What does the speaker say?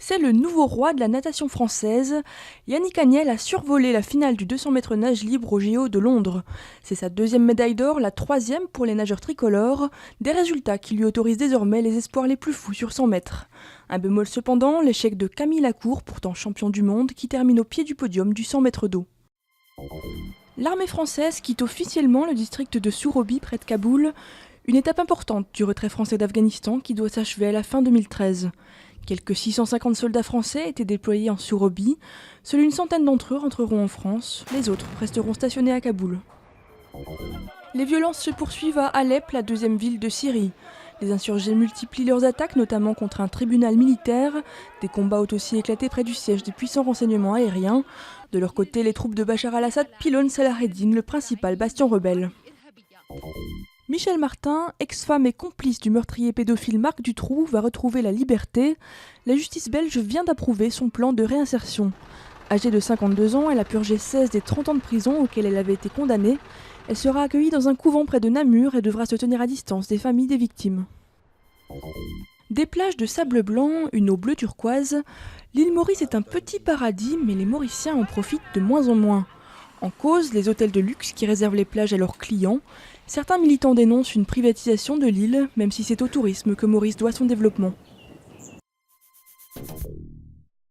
C'est le nouveau roi de la natation française. Yannick Agnel a survolé la finale du 200 mètres nage libre au JO de Londres. C'est sa deuxième médaille d'or, la troisième pour les nageurs tricolores, des résultats qui lui autorisent désormais les espoirs les plus fous sur 100 mètres. Un bémol cependant, l'échec de Camille Lacour, pourtant champion du monde, qui termine au pied du podium du 100 mètres d'eau. L'armée française quitte officiellement le district de Surobi près de Kaboul, une étape importante du retrait français d'Afghanistan qui doit s'achever à la fin 2013. Quelques 650 soldats français étaient déployés en Surobi. Seuls une centaine d'entre eux rentreront en France, les autres resteront stationnés à Kaboul. Les violences se poursuivent à Alep, la deuxième ville de Syrie. Les insurgés multiplient leurs attaques, notamment contre un tribunal militaire. Des combats ont aussi éclaté près du siège des puissants renseignements aériens. De leur côté, les troupes de Bachar al-Assad pilonnent Salah ad-Din, le principal bastion rebelle. Michel Martin, ex-femme et complice du meurtrier pédophile Marc Dutroux, va retrouver la liberté. La justice belge vient d'approuver son plan de réinsertion. Âgée de 52 ans, elle a purgé 16 des 30 ans de prison auxquels elle avait été condamnée. Elle sera accueillie dans un couvent près de Namur et devra se tenir à distance des familles des victimes. Des plages de sable blanc, une eau bleu turquoise, l'île Maurice est un petit paradis, mais les Mauriciens en profitent de moins en moins. En cause, les hôtels de luxe qui réservent les plages à leurs clients. Certains militants dénoncent une privatisation de l'île, même si c'est au tourisme que Maurice doit son développement.